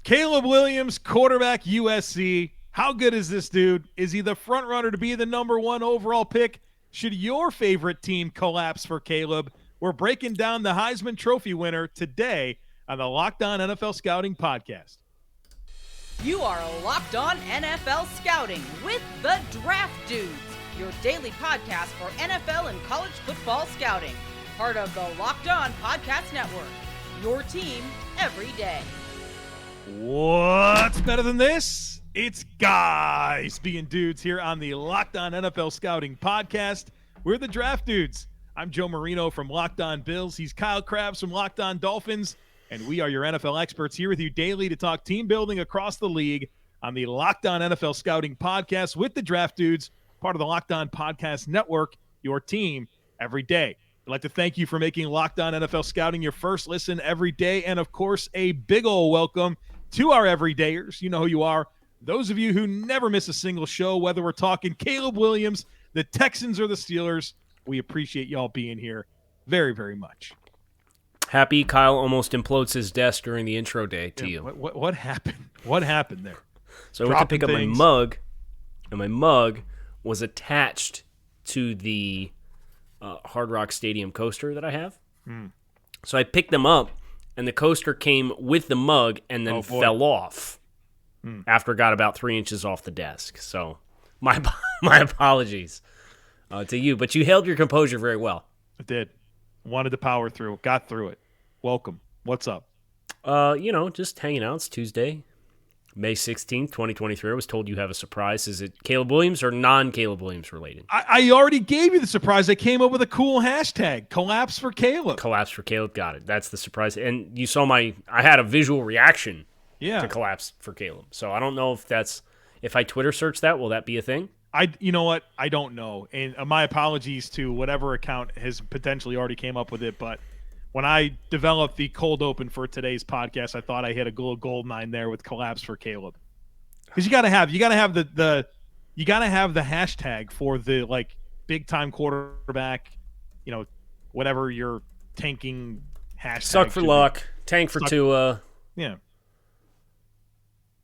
Caleb Williams, quarterback, USC. How good is this dude? Is he the front runner to be the number 1 overall pick? Should your favorite team collapse for Caleb? We're breaking down the Heisman Trophy winner today on the Locked On NFL Scouting Podcast. You are Locked On NFL Scouting with the Draft Dudes, your daily podcast for NFL and college football scouting. Part of the Locked On Podcast Network, your team every day. What's better than this? It's guys being dudes here on the Locked On NFL Scouting Podcast. We're the Draft Dudes. I'm Joe Marino from Locked On Bills. He's Kyle Crabbs from Locked On Dolphins. And we are your NFL experts here with you daily to talk team building across the league on the Locked On NFL Scouting Podcast with the Draft Dudes, part of the Locked On Podcast Network, your team every day. I'd like to thank you for making Locked On NFL Scouting your first listen every day. And, of course, a big ol' welcome to our everydayers. You know who you are. Those of you who never miss a single show, whether we're talking Caleb Williams, the Texans, or the Steelers, we appreciate y'all being here very, very much. Happy Kyle almost implodes his desk during the intro day to you. What happened? What happened there? So I went to pick up my mug, and my mug was attached to the Hard Rock Stadium coaster that I have. So I picked them up, and the coaster came with the mug and then fell off after it got about 3 inches off the desk. So my apologies to you, but you held your composure very well. I did. Wanted to power through. Got through it. Welcome. What's up? Just hanging out. It's Tuesday, May 16th, 2023. I was told you have a surprise. Is it Caleb Williams or non-Caleb Williams related? I already gave you the surprise. I came up with a cool hashtag, Collapse for Caleb. Collapse for Caleb. Got it. That's the surprise. And you saw I had a visual reaction to Collapse for Caleb. So I don't know if I Twitter search that, will that be a thing? You know what? I don't know. And my apologies to whatever account has potentially already came up with it. But when I developed the cold open for today's podcast, I thought I hit a gold mine there with Collapse for Caleb. Because you gotta have the hashtag for the big time quarterback, whatever your tanking hashtag. Suck for luck, tank for Tua. Yeah.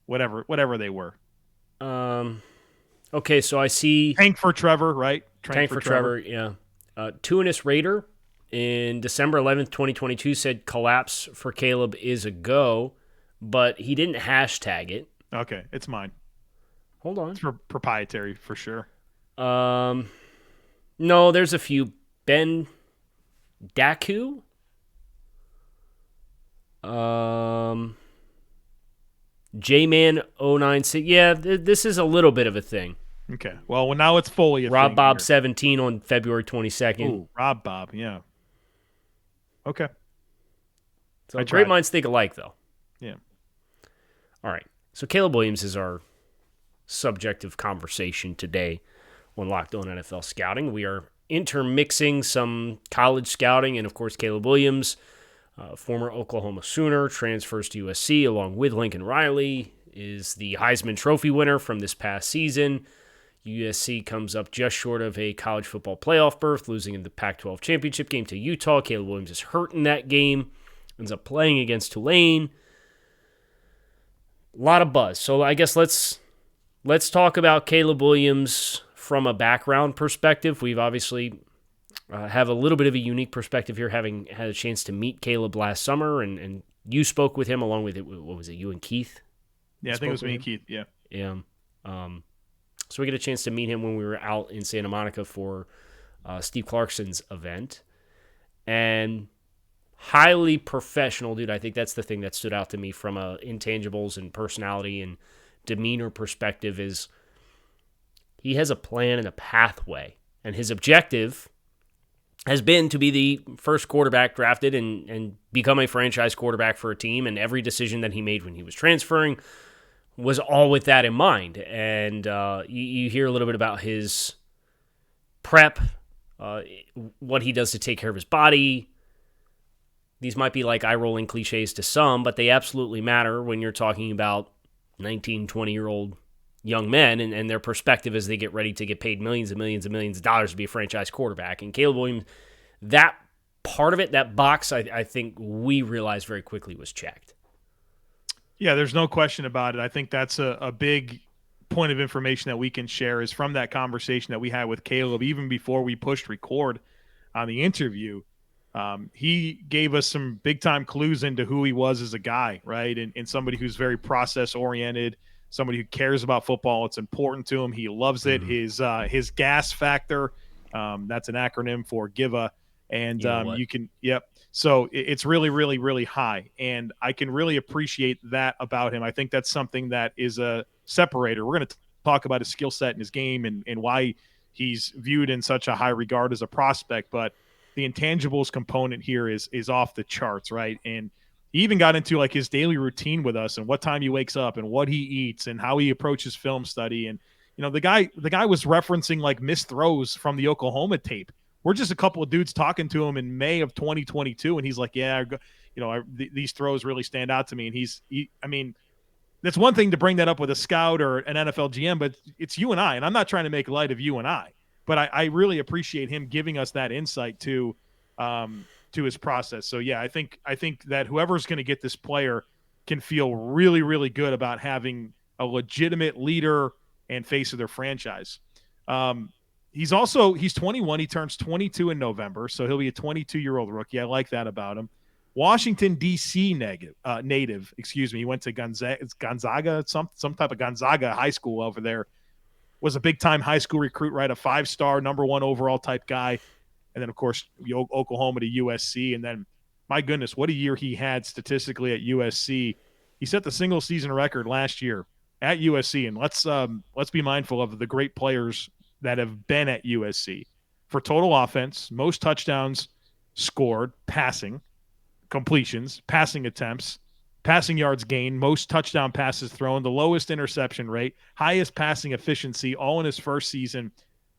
Whatever they were. Okay, so I see... Tank for Trevor, right? Tank for Trevor, yeah. Tuanis Raider in December 11th, 2022 said collapse for Caleb is a go, but he didn't hashtag it. Okay, it's mine. Hold on. It's proprietary for sure. No, there's a few. Ben Daku? J-Man096. Yeah, this is a little bit of a thing. Okay. Well, now it's fully a Rob thing Bob here. 17 on February 22nd. Ooh, Rob Bob, yeah. Okay. So great minds think alike, though. Yeah. All right. So Caleb Williams is our subject of conversation today on Locked On NFL Scouting. We are intermixing some college scouting, and of course Caleb Williams, former Oklahoma Sooner, transfers to USC along with Lincoln Riley, is the Heisman Trophy winner from this past season. USC comes up just short of a college football playoff berth, losing in the Pac-12 championship game to Utah. Caleb Williams is hurt in that game, ends up playing against Tulane. A lot of buzz. So I guess let's talk about Caleb Williams from a background perspective. We've obviously have a little bit of a unique perspective here, having had a chance to meet Caleb last summer, and you spoke with him along with, what was it, you and Keith? Yeah, I think it was me and Keith, yeah. Yeah. So we get a chance to meet him when we were out in Santa Monica for Steve Clarkson's event. And highly professional dude. I think that's the thing that stood out to me from a intangibles and personality and demeanor perspective is he has a plan and a pathway. And his objective has been to be the first quarterback drafted and become a franchise quarterback for a team. And every decision that he made when he was transferring was all with that in mind. And you hear a little bit about his prep, what he does to take care of his body. These might be like eye-rolling cliches to some, but they absolutely matter when you're talking about 19, 20-year-old young men and their perspective as they get ready to get paid millions and millions and millions of dollars to be a franchise quarterback. And Caleb Williams, that part of it, that box, I think we realized very quickly was checked. Yeah, there's no question about it. I think that's a big point of information that we can share is from that conversation that we had with Caleb, even before we pushed record on the interview. He gave us some big time clues into who he was as a guy, right? And somebody who's very process oriented, somebody who cares about football. It's important to him. He loves it. His gas factor, that's an acronym for GIVA. And You know what? you can, yep. So it's really, really, really high. And I can really appreciate that about him. I think that's something that is a separator. We're going to talk about his skill set and his game and why he's viewed in such a high regard as a prospect. But the intangibles component here is off the charts, right? And he even got into like his daily routine with us and what time he wakes up and what he eats and how he approaches film study. And the guy was referencing like missed throws from the Oklahoma tape. We're just a couple of dudes talking to him in May of 2022, and he's like, "Yeah, these throws really stand out to me." And I mean, that's one thing to bring that up with a scout or an NFL GM, but it's you and I, and I'm not trying to make light of you and I, but I really appreciate him giving us that insight to his process. So yeah, I think that whoever's going to get this player can feel really, really good about having a legitimate leader and face of their franchise. He's 21. He turns 22 in November, so he'll be a 22-year-old rookie. I like that about him. Washington, D.C. native. Excuse me. He went to Gonzaga, some type of Gonzaga high school over there. Was a big-time high school recruit, right? A 5-star, number 1 overall type guy. And then, of course, Oklahoma to USC. And then, my goodness, what a year he had statistically at USC. He set the single-season record last year at USC. And let's be mindful of the great players that have been at USC for total offense, most touchdowns scored, passing, completions, passing attempts, passing yards gained, most touchdown passes thrown, the lowest interception rate, highest passing efficiency, all in his first season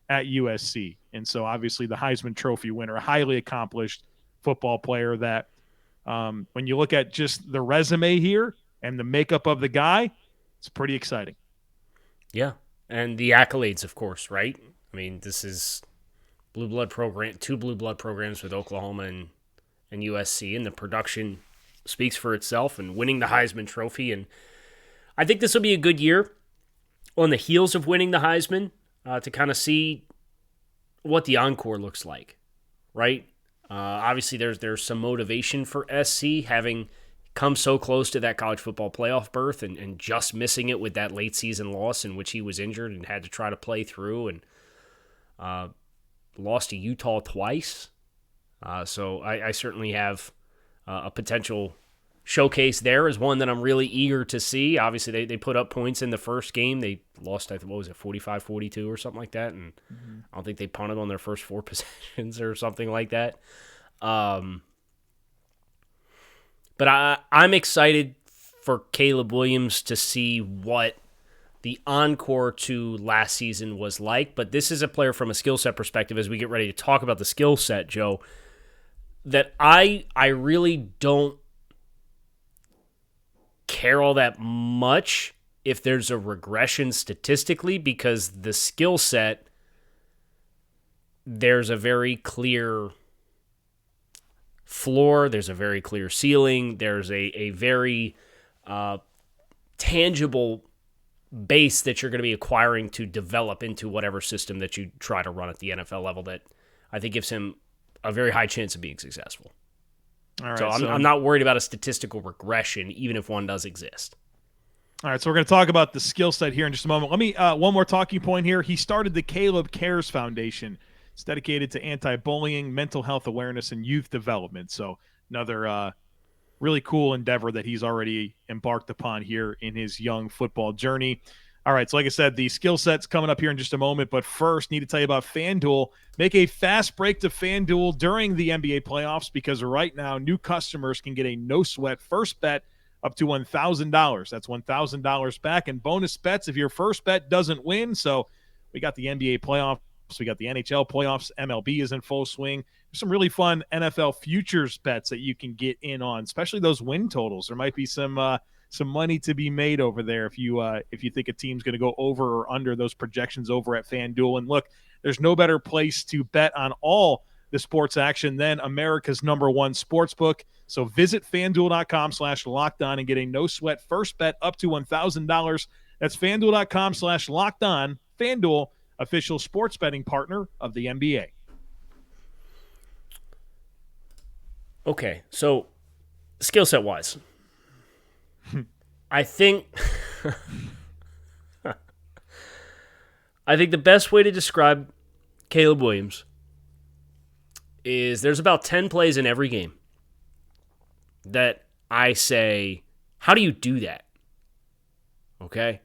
at USC. And so obviously the Heisman Trophy winner, a highly accomplished football player that when you look at just the resume here and the makeup of the guy, it's pretty exciting. Yeah. And the accolades, of course, right? I mean, this is two blue blood programs with Oklahoma and USC, and the production speaks for itself, and winning the Heisman Trophy. And I think this will be a good year on the heels of winning the Heisman to kind of see what the encore looks like, right? Obviously, there's some motivation for SC having come so close to that college football playoff berth and just missing it with that late season loss in which he was injured and had to try to play through, and lost to Utah twice. So I certainly have a potential showcase there as one that I'm really eager to see. Obviously, they put up points in the first game. They lost, what was it, 45-42 or something like that, and I don't think they punted on their first 4 possessions or something like that. But I'm excited for Caleb Williams to see what the encore to last season was like. But this is a player from a skill set perspective, as we get ready to talk about the skill set, Joe, that I really don't care all that much if there's a regression statistically, because the skill set, there's a very clear floor, there's a very clear ceiling, there's a very tangible base that you're going to be acquiring to develop into whatever system that you try to run at the NFL level that I think gives him a very high chance of being successful. All right, so I'm not worried about a statistical regression, even if one does exist. All right, so we're going to talk about the skill set here in just a moment. Let me one more talking point here. He started the Caleb Cares Foundation. It's dedicated to anti-bullying, mental health awareness, and youth development. So another really cool endeavor that he's already embarked upon here in his young football journey. All right, so like I said, the skill set's coming up here in just a moment, but first, need to tell you about FanDuel. Make a fast break to FanDuel during the NBA playoffs, because right now, new customers can get a no-sweat first bet up to $1,000. That's $1,000 back in bonus bets if your first bet doesn't win. So we got the NBA playoffs, we got the NHL playoffs, MLB is in full swing. There's some really fun NFL futures bets that you can get in on, especially those win totals. There might be some money to be made over there if you think a team's going to go over or under those projections over at FanDuel. And look, there's no better place to bet on all the sports action than America's #1 sportsbook. So visit FanDuel.com/lockedon and get a no-sweat first bet up to $1,000. That's FanDuel.com/lockedon. FanDuel, official sports betting partner of the NBA. Okay, so skill set wise, I think the best way to describe Caleb Williams is there's about 10 plays in every game that I say, how do you do that? Okay?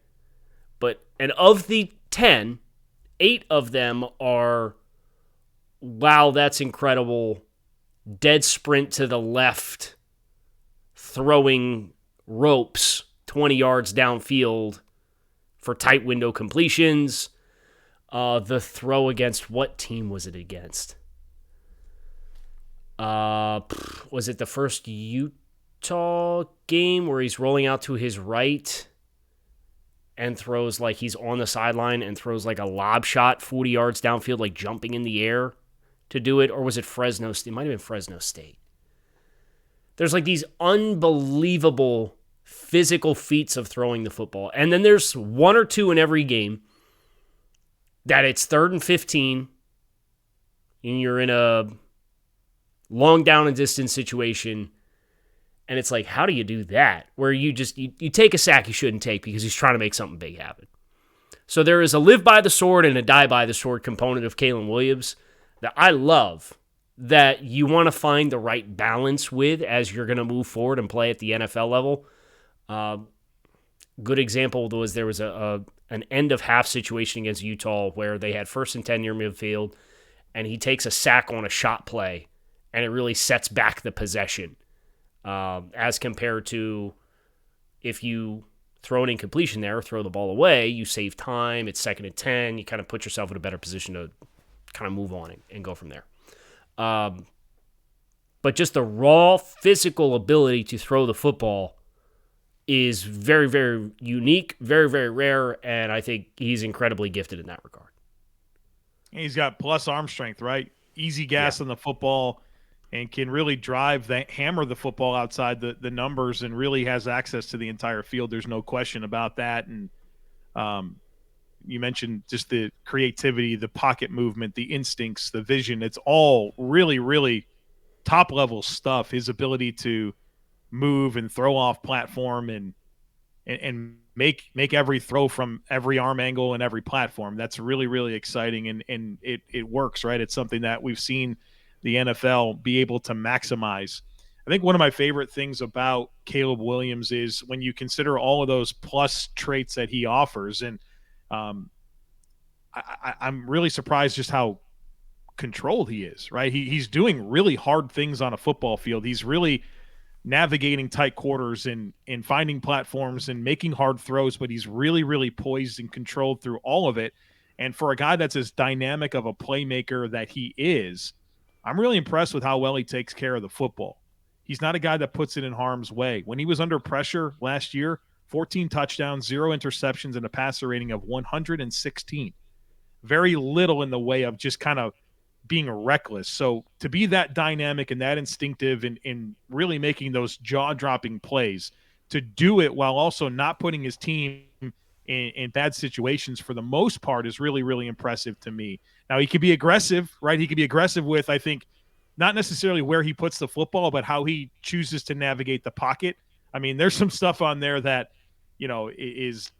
And of the 10, 8 of them are, wow, that's incredible. Dead sprint to the left, throwing ropes 20 yards downfield for tight window completions. The throw against, what team was it against? Was it the first Utah game where he's rolling out to his right and throws like he's on the sideline and throws like a lob shot 40 yards downfield, like jumping in the air to do it? Or was it Fresno State? It might have been Fresno State. There's like these unbelievable physical feats of throwing the football. And then there's 1 or 2 in every game that it's 3rd and 15 and you're in a long down and distance situation. And it's like, how do you do that? Where you take a sack you shouldn't take because he's trying to make something big happen. So there is a live by the sword and a die by the sword component of Caleb Williams that I love, that you want to find the right balance with as you're going to move forward and play at the NFL level. Good example was there was an end of half situation against Utah where they had 1st and 10 near midfield, and he takes a sack on a shot play, and it really sets back the possession. As compared to if you throw an incompletion there, throw the ball away, you save time, it's 2nd and 10, you kind of put yourself in a better position to kind of move on and go from there. But just the raw physical ability to throw the football is very, very unique, very, very rare, and I think he's incredibly gifted in that regard. He's got plus arm strength, right? Easy gas on the football, and can really hammer the football outside the numbers, and really has access to the entire field. There's no question about that. And you mentioned just the creativity, the pocket movement, the instincts, the vision. It's all really, really top-level stuff. His ability to move and throw off platform and make every throw from every arm angle and every platform. That's really, really exciting, and it works, right? It's something that we've seen the NFL be able to maximize. I think one of my favorite things about Caleb Williams is when you consider all of those plus traits that he offers, and I'm really surprised just how controlled he is, right? He's doing really hard things on a football field. He's really navigating tight quarters and finding platforms and making hard throws, but he's really, really poised and controlled through all of it. And for a guy that's as dynamic of a playmaker that he is, I'm really impressed with how well he takes care of the football. He's not a guy that puts it in harm's way. When he was under pressure last year, 14 touchdowns, 0 interceptions, and a passer rating of 116. Very little in the way of just kind of being reckless. So to be that dynamic and that instinctive in really making those jaw-dropping plays, to do it while also not putting his team in bad situations for the most part is really, really impressive to me. Now, he could be aggressive, right? He could be aggressive with, I think, not necessarily where he puts the football, but how he chooses to navigate the pocket. I mean, there's some stuff on there that, you know, is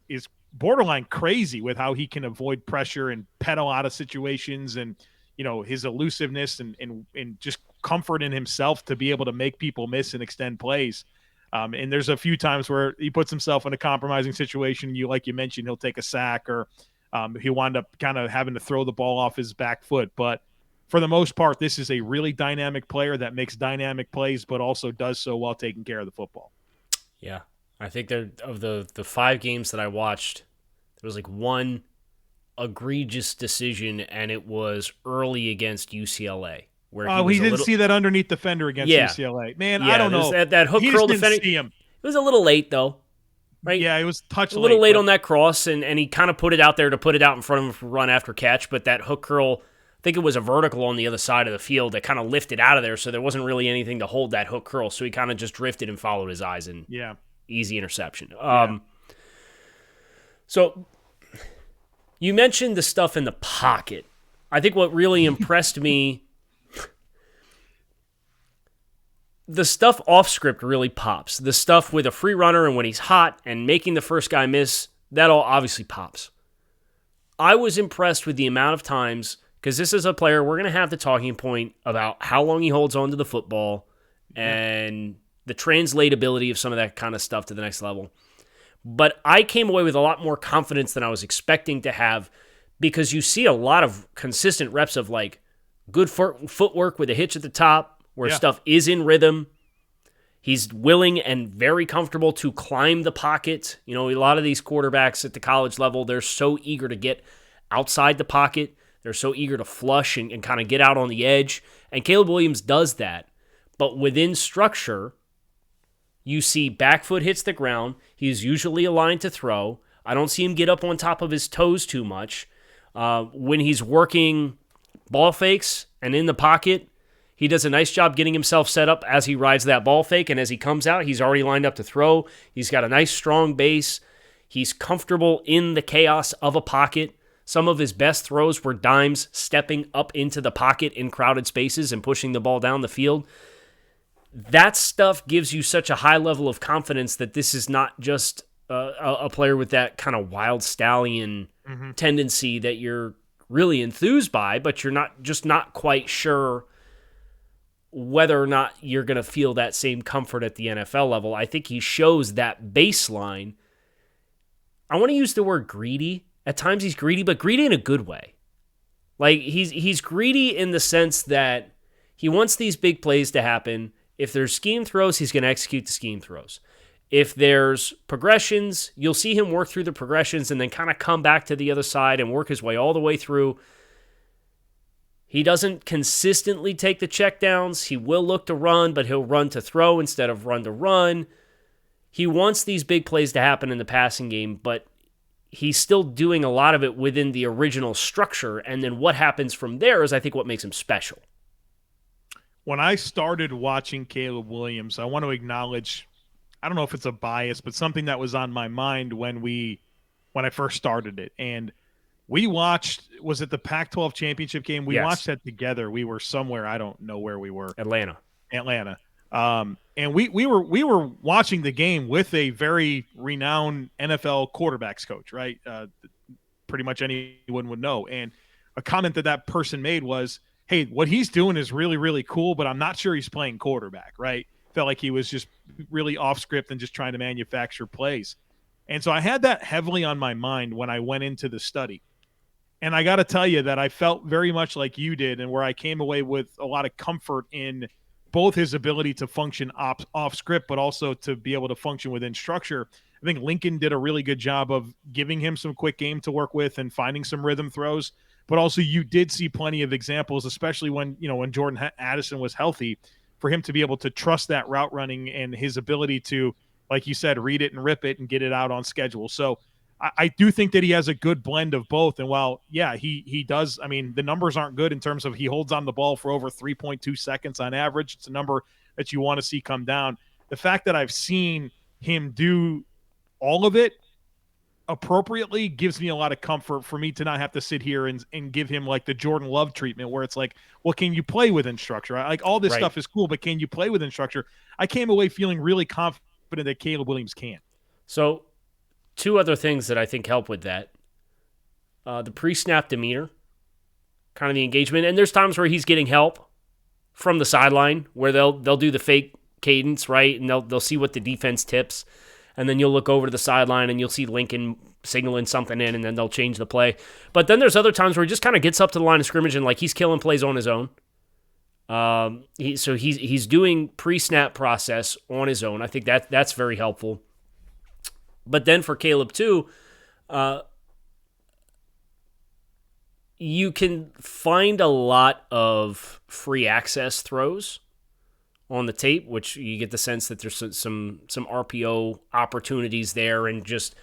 borderline crazy with how he can avoid pressure and pedal out of situations, and, you know, his elusiveness and just comfort in himself to be able to make people miss and extend plays. And there's a few times where he puts himself in a compromising situation. Like you mentioned, he'll take a sack, or he'll wind up kind of having to throw the ball off his back foot. But for the most part, this is a really dynamic player that makes dynamic plays, but also does so while taking care of the football. Yeah. I think of the 5 games that I watched, there was like one egregious decision, and it was early against UCLA. Where he didn't see that underneath defender against UCLA. Man, I don't know. That hook curl defender. It was a little late, though. Right? Yeah, it was a little late on that cross, and he kind of put it out there to put it out in front of him for run after catch, but that hook curl think it was a vertical on the other side of the field that kind of lifted out of there, so there wasn't really anything to hold that hook curl. So he kind of just drifted and followed his eyes, and easy interception. So you mentioned the stuff in the pocket. I think what really impressed me, the stuff off script really pops. The stuff with a free runner and when he's hot and making the first guy miss, that all obviously pops. I was impressed with the amount of times, because this is a player, we're going to have the talking point about how long he holds on to the football and the translatability of some of that kind of stuff to the next level. But I came away with a lot more confidence than I was expecting to have, because you see a lot of consistent reps of like good footwork with a hitch at the top where stuff is in rhythm. He's willing and very comfortable to climb the pocket. You know, a lot of these quarterbacks at the college level, they're so eager to get outside the pocket. They're so eager to flush and kind of get out on the edge. And Caleb Williams does that. But within structure, you see back foot hits the ground. He's usually aligned to throw. I don't see him get up on top of his toes too much. When he's working ball fakes and in the pocket, he does a nice job getting himself set up as he rides that ball fake, and as he comes out, he's already lined up to throw. He's got a nice, strong base. He's comfortable in the chaos of a pocket. Some of his best throws were dimes stepping up into the pocket in crowded spaces and pushing the ball down the field. That stuff gives you such a high level of confidence that this is not just a player with that kind of wild stallion tendency that you're really enthused by, but you're not quite sure whether or not you're going to feel that same comfort at the NFL level. I think he shows that baseline. I want to use the word greedy. At times he's greedy, but greedy in a good way. Like he's greedy in the sense that he wants these big plays to happen. If there's scheme throws, he's going to execute the scheme throws. If there's progressions, you'll see him work through the progressions and then kind of come back to the other side and work his way all the way through. He doesn't consistently take the checkdowns. He will look to run, but he'll run to throw instead of run to run. He wants these big plays to happen in the passing game, but he's still doing a lot of it within the original structure. And then what happens from there is, I think, what makes him special. When I started watching Caleb Williams, I want to acknowledge, I don't know if it's a bias, but something that was on my mind when I first started it. And we watched, was it the Pac-12 championship game? We watched that together. We were somewhere, I don't know where we were. Atlanta. And we were watching the game with a very renowned NFL quarterbacks coach, right? Pretty much anyone would know. And a comment that person made was, hey, what he's doing is really, really cool, but I'm not sure he's playing quarterback, right? Felt like he was just really off script and just trying to manufacture plays. And so I had that heavily on my mind when I went into the study. And I got to tell you that I felt very much like you did, and where I came away with a lot of comfort in both his ability to function off script, but also to be able to function within structure. I think Lincoln did a really good job of giving him some quick game to work with and finding some rhythm throws. But also you did see plenty of examples, especially when Jordan Addison was healthy, for him to be able to trust that route running and his ability to, like you said, read it and rip it and get it out on schedule. So I do think that he has a good blend of both. And while, he does, I mean, the numbers aren't good in terms of he holds on the ball for over 3.2 seconds on average. It's a number that you want to see come down. The fact that I've seen him do all of it appropriately gives me a lot of comfort for me to not have to sit here and give him like the Jordan Love treatment where it's like, well, can you play within structure? Like all this stuff is cool, but can you play within structure? I came away feeling really confident that Caleb Williams can. So two other things that I think help with that. The pre-snap demeanor, kind of the engagement. And there's times where he's getting help from the sideline where they'll do the fake cadence, right? And they'll see what the defense tips. And then you'll look over to the sideline and you'll see Lincoln signaling something in, and then they'll change the play. But then there's other times where he just kind of gets up to the line of scrimmage and like he's killing plays on his own. So he's doing pre-snap process on his own. I think that's very helpful. But then for Caleb too, you can find a lot of free access throws on the tape, which you get the sense that there's some RPO opportunities there, and just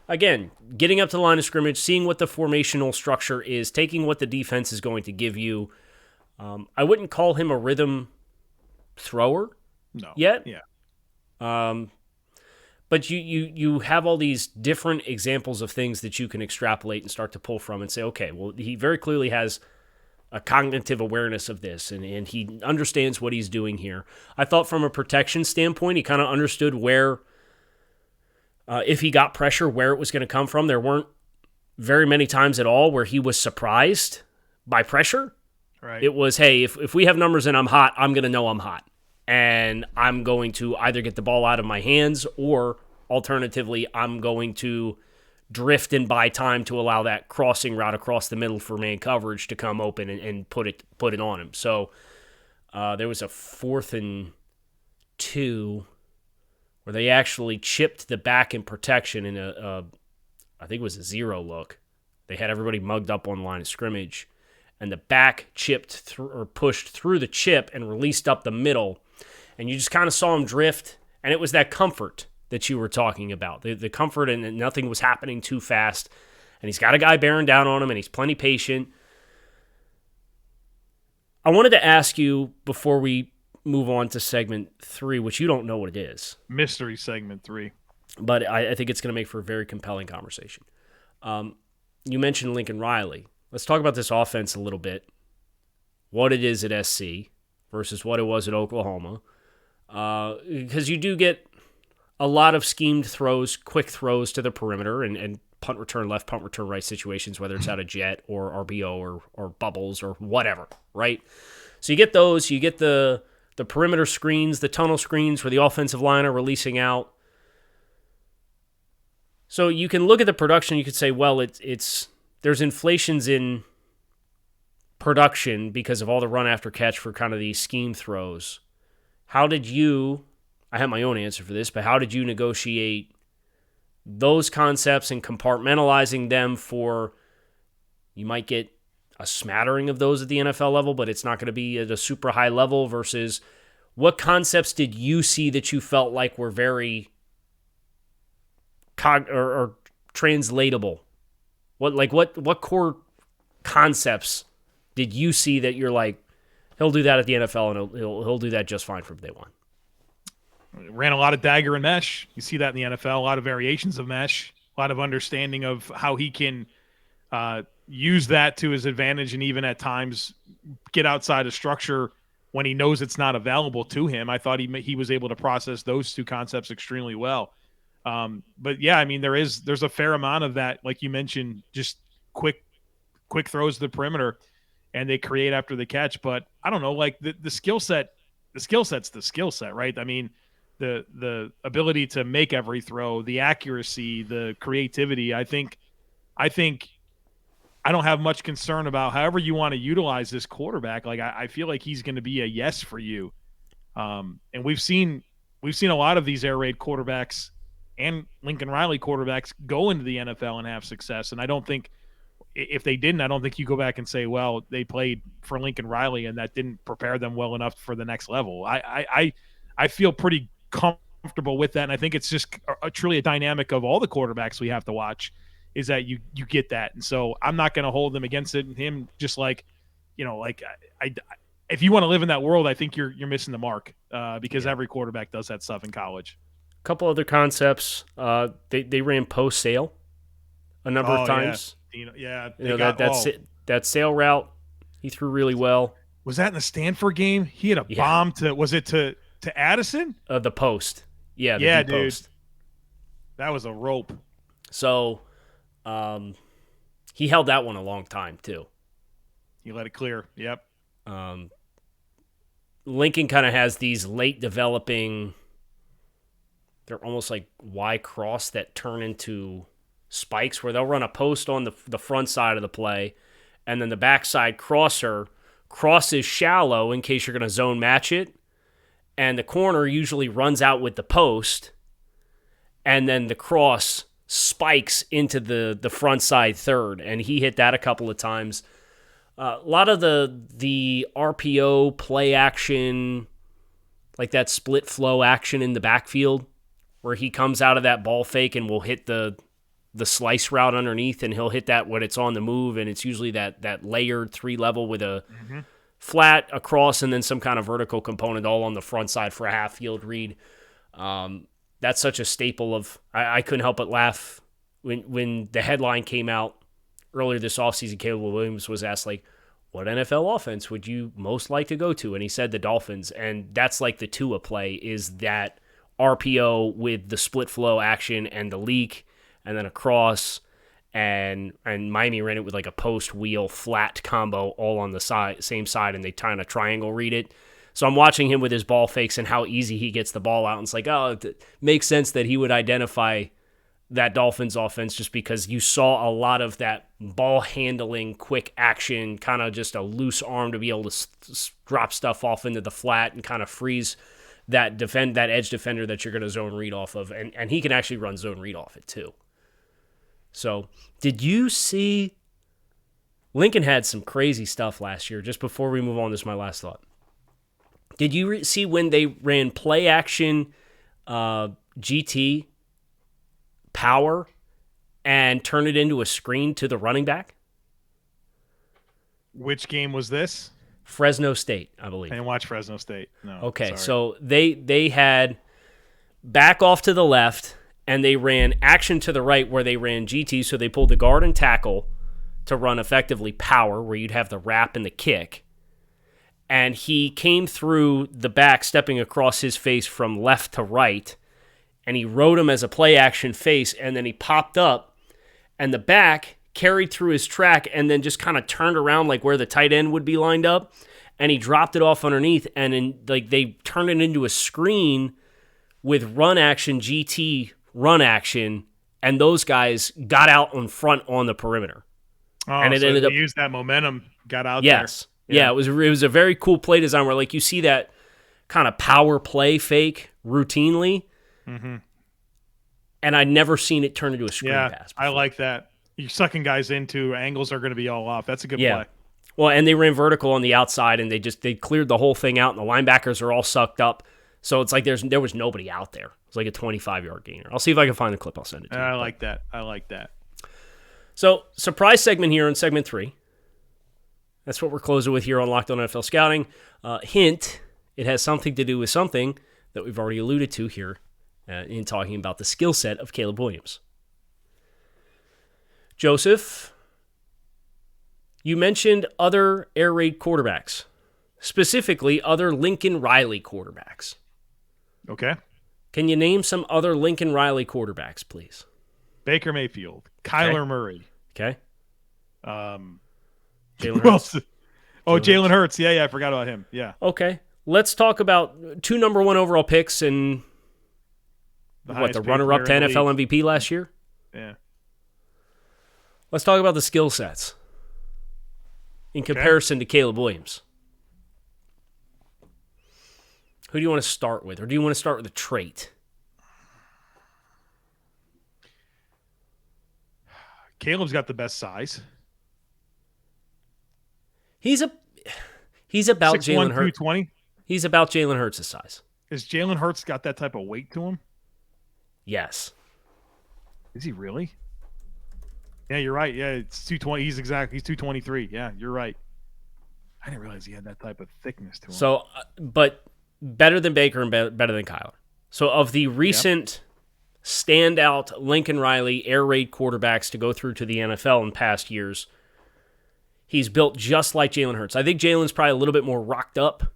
again, getting up to the line of scrimmage, seeing what the formational structure is, taking what the defense is going to give you. I wouldn't call him a rhythm thrower yet. Yeah. But you have all these different examples of things that you can extrapolate and start to pull from and say, okay, well, he very clearly has a cognitive awareness of this, and he understands what he's doing here. I thought from a protection standpoint, he kind of understood where, if he got pressure, where it was going to come from. There weren't very many times at all where he was surprised by pressure. Right. It was, hey, if we have numbers and I'm hot, I'm going to know I'm hot. And I'm going to either get the ball out of my hands or alternatively, I'm going to drift and buy time to allow that crossing route across the middle for man coverage to come open and put it on him. So there was a 4th and 2 where they actually chipped the back in protection in I think it was a 0 look. They had everybody mugged up on the line of scrimmage, and the back chipped through or pushed through the chip and released up the middle. And you just kind of saw him drift, and it was that comfort that you were talking about. The comfort and nothing was happening too fast. And he's got a guy bearing down on him, and he's plenty patient. I wanted to ask you before we move on to segment 3, which you don't know what it is. Mystery segment 3. But I think it's going to make for a very compelling conversation. You mentioned Lincoln Riley. Let's talk about this offense a little bit. What it is at SC versus what it was at Oklahoma. Because you do get a lot of schemed throws, quick throws to the perimeter, and punt return left, punt return right situations, whether it's out of jet or RBO or bubbles or whatever, right? So you get those. You get the perimeter screens, the tunnel screens where the offensive line are releasing out. So you can look at the production. You could say, well, there's inflations in production because of all the run after catch for kind of these scheme throws. How did you, I have my own answer for this, but how did you negotiate those concepts and compartmentalizing them for, you might get a smattering of those at the NFL level, but it's not going to be at a super high level, versus what concepts did you see that you felt like were very or translatable? What core concepts did you see that you're like, he'll do that at the NFL and he'll do that just fine from day one? Ran a lot of dagger and mesh. You see that in the NFL, a lot of variations of mesh, a lot of understanding of how he can use that to his advantage and even at times get outside of structure when he knows it's not available to him. I thought he was able to process those two concepts extremely well. But yeah, I mean, there's a fair amount of that, like you mentioned, just quick throws to the perimeter, and they create after the catch. But I don't know, like the skill set's the skill set, right? I mean, the ability to make every throw, the accuracy, the creativity. I think I don't have much concern about however you want to utilize this quarterback. Like I feel like he's going to be a yes for you. And we've seen a lot of these air raid quarterbacks and Lincoln Riley quarterbacks go into the NFL and have success. And I don't think if they didn't, I don't think you go back and say, well, they played for Lincoln Riley and that didn't prepare them well enough for the next level. I feel pretty comfortable with that. And I think it's just truly a dynamic of all the quarterbacks we have to watch is that you get that. And so I'm not going to hold them against it. And him just like, if you want to live in that world, I think you're missing the mark because every quarterback does that stuff in college. Couple other concepts. They ran post sale a number of times. That sail route he threw really well. Was that in the Stanford game? He had a bomb to Addison? The post. Yeah, dude. Post. That was a rope. So he held that one a long time too. He let it clear. Yep. Lincoln kind of has these late developing, they're almost like Y cross that turn into spikes where they'll run a post on the front side of the play, and then the backside crosser crosses shallow in case you're going to zone match it, and the corner usually runs out with the post, and then the cross spikes into the front side third, and he hit that a couple of times. A lot of the RPO play action, like that split flow action in the backfield, where he comes out of that ball fake and will hit the the slice route underneath, and he'll hit that when it's on the move, and it's usually that layered 3-level with a flat, across, and then some kind of vertical component all on the front side for a half-field read. That's such a staple of – I couldn't help but laugh when the headline came out earlier this offseason. Caleb Williams was asked, like, what NFL offense would you most like to go to? And he said the Dolphins, and that's like the Tua play, is that RPO with the split flow action and the leak and then a cross, and Miami ran it with like a post wheel flat combo all on the same side, and they kind of triangle read it. So I'm watching him with his ball fakes and how easy he gets the ball out, and it's like, oh, it makes sense that he would identify that Dolphins offense just because you saw a lot of that ball handling, quick action, kind of just a loose arm to be able to drop stuff off into the flat and kind of freeze that edge defender that you're going to zone read off of. And he can actually run zone read off it too. So did you see Lincoln had some crazy stuff last year? Just before we move on, this is my last thought. Did you see when they ran play action GT power and turn it into a screen to the running back? Which game was this? Fresno State, I believe. I didn't watch Fresno State. No. Okay, sorry. So they had back off to the left, and they ran action to the right where they ran GT, so they pulled the guard and tackle to run effectively power, where you'd have the wrap and the kick. And he came through the back, stepping across his face from left to right, and he rode him as a play-action face, and then he popped up, and the back carried through his track and then just kind of turned around like where the tight end would be lined up, and he dropped it off underneath, and they turned it into a screen with run action, GT run action, and those guys got out in front on the perimeter. Oh, and it so ended they up used that momentum, got out yes. there. Yeah, it was a very cool play design where like you see that kind of power play fake routinely. Mm-hmm. And I'd never seen it turn into a screen pass before. I like that. You're sucking guys into angles are going to be all off. That's a good play. Well, and they ran vertical on the outside, and they cleared the whole thing out, and the linebackers are all sucked up. So it's like there was nobody out there. It's like a 25-yard gainer. I'll see if I can find the clip. I'll send it to you. I like that. So surprise segment here in segment 3. That's what we're closing with here on Locked On NFL Scouting. Hint, it has something to do with something that we've already alluded to here in talking about the skill set of Caleb Williams. Joseph, you mentioned other air raid quarterbacks, specifically other Lincoln Riley quarterbacks. Okay. Can you name some other Lincoln Riley quarterbacks, please? Baker Mayfield, Kyler Murray. Okay. Jalen Hurts. Oh, Jalen Hurts. Yeah, I forgot about him. Yeah. Okay. Let's talk about 2 number 1 overall picks and the runner-up to NFL MVP last year? Yeah. Let's talk about the skill sets in comparison to Caleb Williams. Who do you want to start with? Or do you want to start with a trait? Caleb's got the best size. He's about 6'1", Jalen Hurts. 220. He's about Jalen Hurts' size. Has Jalen Hurts got that type of weight to him? Yes. Is he really? Yeah, you're right. Yeah, it's 220. He's 223. Yeah, you're right. I didn't realize he had that type of thickness to him. So, but better than Baker and better than Kyler. So, of the recent standout Lincoln Riley air raid quarterbacks to go through to the NFL in past years, he's built just like Jalen Hurts. I think Jalen's probably a little bit more rocked up,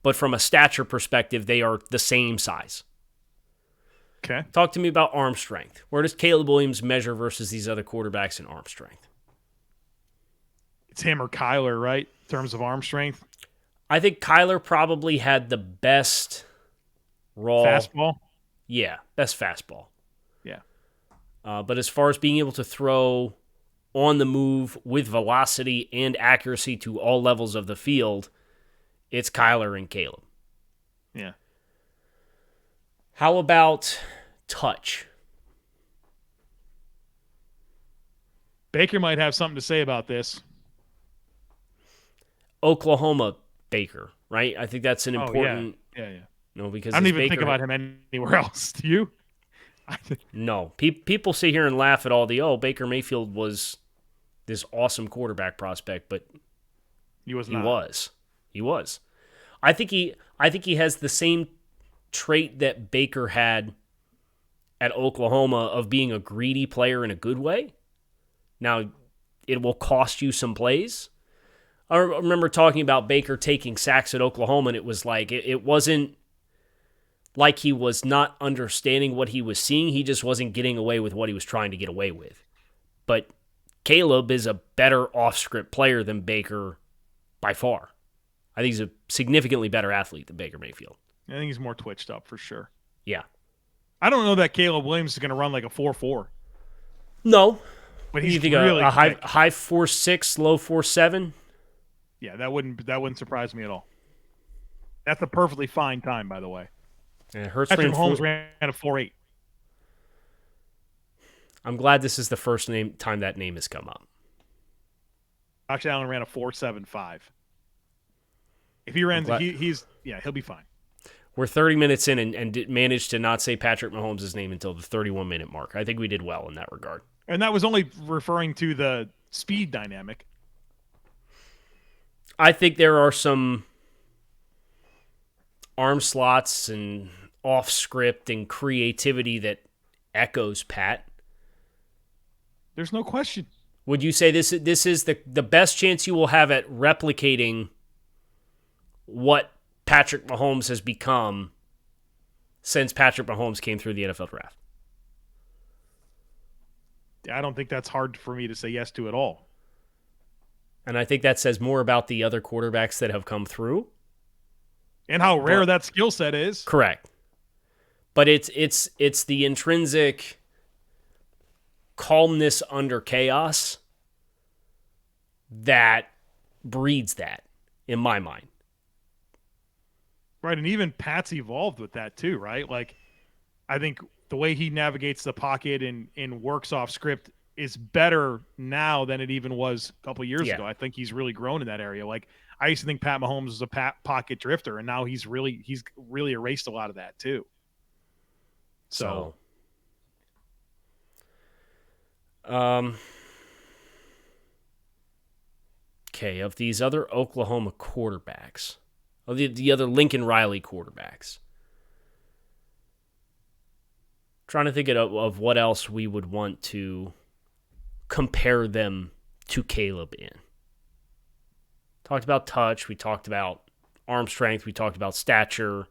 but from a stature perspective, they are the same size. Okay. Talk to me about arm strength. Where does Caleb Williams measure versus these other quarterbacks in arm strength? It's him or Kyler, right? In terms of arm strength. I think Kyler probably had the best raw fastball. Yeah, best fastball. Yeah. But as far as being able to throw on the move with velocity and accuracy to all levels of the field, it's Kyler and Caleb. Yeah. How about touch? Baker might have something to say about this. Oklahoma Baker, right? I think that's an important. Yeah. No, because I don't even think about him anywhere else. Do you? No. People sit here and laugh at all Baker Mayfield was this awesome quarterback prospect, but He was he not. was. I think he has the same trait that Baker had at Oklahoma of being a greedy player in a good way. Now, it will cost you some plays. I remember talking about Baker taking sacks at Oklahoma, and it was like it wasn't like he was not understanding what he was seeing. He just wasn't getting away with what he was trying to get away with. But Caleb is a better off-script player than Baker by far. I think he's a significantly better athlete than Baker Mayfield. I think he's more twitched up for sure. Yeah. I don't know that Caleb Williams is going to run like a 4.4. No. But he's you think really a high 4.6, low 4.7? Yeah, that wouldn't surprise me at all. That's a perfectly fine time, by the way. And Hurts Patrick Mahomes ran a 4.8. I'm glad this is the first time that name has come up. Josh Allen ran a 4.75. If he ran, he'll be fine. We're 30 minutes in and managed to not say Patrick Mahomes' name until the 31-minute mark. I think we did well in that regard. And that was only referring to the speed dynamic. I think there are some arm slots and off-script and creativity that echoes Pat. There's no question. Would you say this is the best chance you will have at replicating what Patrick Mahomes has become since Patrick Mahomes came through the NFL draft? I don't think that's hard for me to say yes to at all. And I think that says more about the other quarterbacks that have come through. And how rare that skill set is. Correct. But it's the intrinsic calmness under chaos that breeds that, in my mind. Right, and even Pat's evolved with that too, right? Like, I think the way he navigates the pocket and works off script is better now than it even was a couple years ago. I think he's really grown in that area. Like, I used to think Pat Mahomes was a pocket drifter, and now he's really erased a lot of that too. So okay, of these other Oklahoma quarterbacks, of the other Lincoln Riley quarterbacks, trying to think of what else we would want to compare them to Caleb in. Talked about touch, we talked about arm strength, we talked about stature,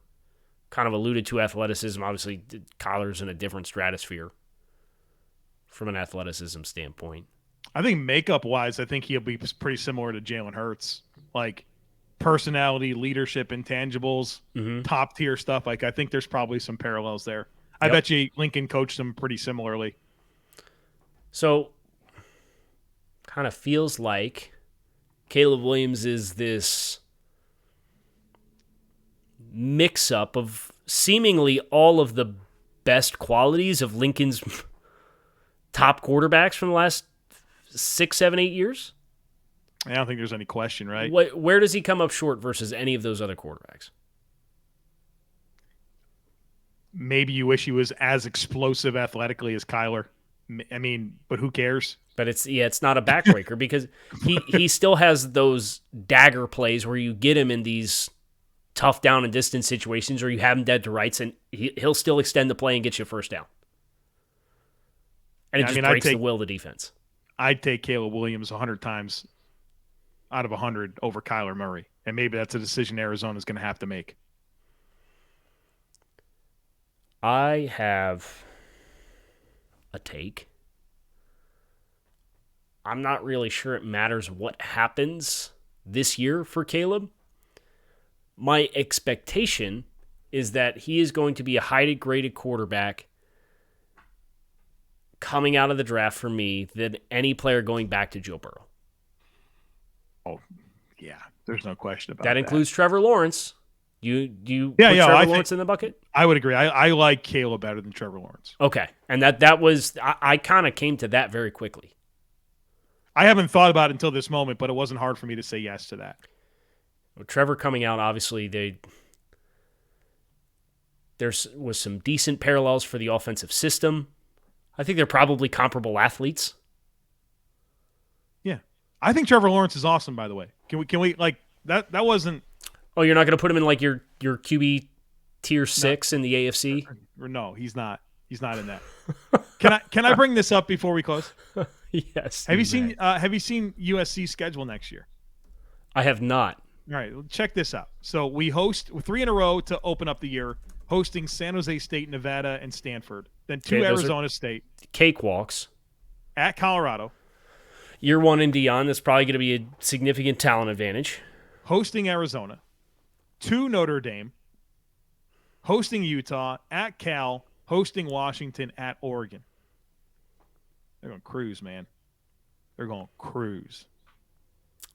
kind of alluded to athleticism. Obviously, Kyler's in a different stratosphere from an athleticism standpoint. I think makeup-wise, I think he'll be pretty similar to Jalen Hurts. Like, personality, leadership, intangibles, top-tier stuff. Like, I think there's probably some parallels there. I bet you Lincoln coached him pretty similarly. So, kind of feels like Caleb Williams is this mix-up of seemingly all of the best qualities of Lincoln's top quarterbacks from the last 6, 7, 8 years. I don't think there's any question, right? Where does he come up short versus any of those other quarterbacks? Maybe you wish he was as explosive athletically as Kyler. I mean, but who cares? But it's not a backbreaker because he still has those dagger plays where you get him in these tough down and distance situations, or you have him dead to rights, and he'll still extend the play and get you a first down. And it just breaks the will of the defense. I'd take Caleb Williams 100 times out of 100 over Kyler Murray, and maybe that's a decision Arizona's going to have to make. I have a take. I'm not really sure it matters what happens this year for Caleb. My expectation is that he is going to be a highly graded quarterback coming out of the draft for me than any player going back to Joe Burrow. Oh, yeah. There's no question about that. That includes Trevor Lawrence. Do you put Trevor Lawrence in the bucket? I would agree. I like Caleb better than Trevor Lawrence. Okay. And that was I kind of came to that very quickly. I haven't thought about it until this moment, but it wasn't hard for me to say yes to that. Well, Trevor coming out, obviously, There was some decent parallels for the offensive system. I think they're probably comparable athletes. Yeah. I think Trevor Lawrence is awesome, by the way. Can we like that wasn't Oh, you're not going to put him in like your QB tier 6 in the AFC? No, he's not. He's not in that. Can I bring this up before we close? Yes. Have you seen USC schedule next year? I have not. All right, check this out. So we host 3 in a row to open up the year, hosting San Jose State, Nevada, and Stanford. Then 2 Arizona State. Cakewalks. At Colorado. Year 1 in Dion, that's probably going to be a significant talent advantage. Hosting Arizona. 2 Notre Dame. Hosting Utah. At Cal. Hosting Washington. At Oregon. They're going to cruise, man. They're going to cruise.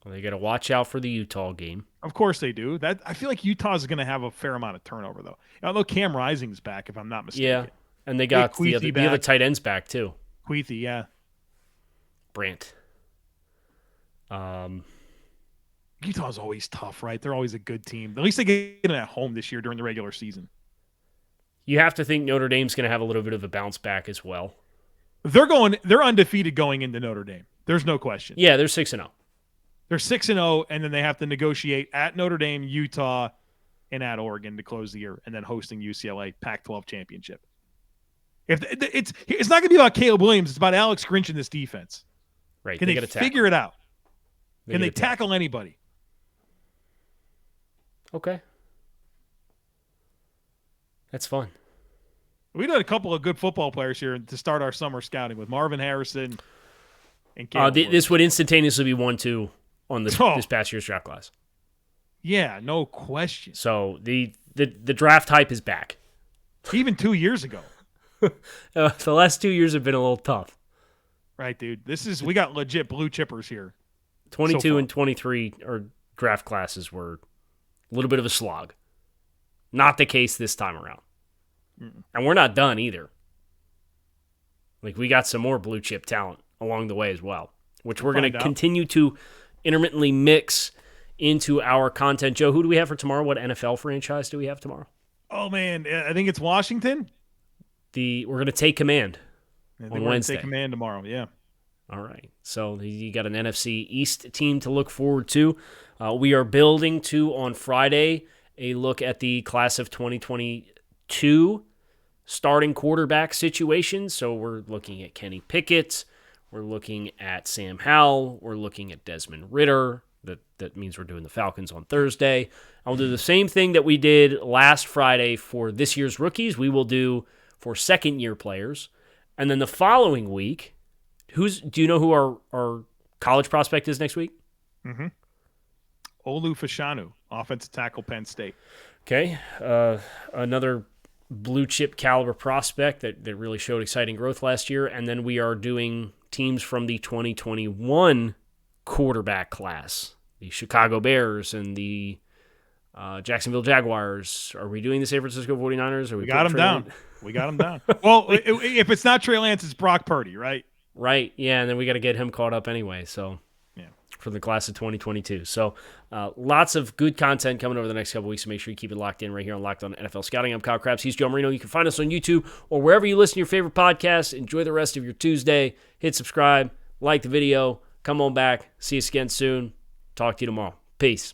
Well, they got to watch out for the Utah game. Of course they do. That I feel like Utah's going to have a fair amount of turnover, though. Although Cam Rising's back, if I'm not mistaken. Yeah, and they got the other tight ends back, too. Queethy, yeah. Brant. Utah's always tough, right? They're always a good team. At least they get it at home this year during the regular season. You have to think Notre Dame's going to have a little bit of a bounce back as well. They're undefeated going into Notre Dame. There's no question. Yeah, they're 6-0. They're 6-0, and then they have to negotiate at Notre Dame, Utah, and at Oregon to close the year, and then hosting UCLA Pac-12 championship. It's not going to be about Caleb Williams. It's about Alex Grinch in this defense. Right? Can they figure it out? Can they tackle anybody? Okay, that's fun. We had a couple of good football players here to start our summer scouting with Marvin Harrison and Caleb this would instantaneously be 1-2 on this past year's draft class. Yeah, no question. So the draft hype is back. Even 2 years ago. The last 2 years have been a little tough. Right, dude. We got legit blue chippers here. 22 and 23 draft classes were a little bit of a slog. Not the case this time around. And we're not done either. Like, we got some more blue chip talent along the way as well, which we're going to continue to intermittently mix into our content. Joe, who do we have for tomorrow? What NFL franchise do we have tomorrow? Oh, man. I think it's Washington. We're going to take command on Wednesday. Take command tomorrow, yeah. All right. So you got an NFC East team to look forward to. We are building to, on Friday, a look at the class of 2022 starting quarterback situation. So we're looking at Kenny Pickett. We're looking at Sam Howell. We're looking at Desmond Ridder. That means we're doing the Falcons on Thursday. I'll do the same thing that we did last Friday for this year's rookies. We will do for second-year players. And then the following week, do you know who our college prospect is next week? Mm-hmm. Olu Fashanu, offensive tackle, Penn State. Okay. Another blue chip caliber prospect that really showed exciting growth last year. And then we are doing teams from the 2021 quarterback class, the Chicago Bears and the Jacksonville Jaguars. Are we doing the San Francisco 49ers? We got them down. We got them down. Well, if it's not Trey Lance, it's Brock Purdy, right? Right, yeah, and then we got to get him caught up anyway, so yeah, for the class of 2022. So lots of good content coming over the next couple weeks, so make sure you keep it locked in right here on Locked On NFL Scouting. I'm Kyle Crabbs. He's Joe Marino. You can find us on YouTube or wherever you listen to your favorite podcasts. Enjoy the rest of your Tuesday. Hit subscribe, like the video, come on back. See us again soon. Talk to you tomorrow. Peace.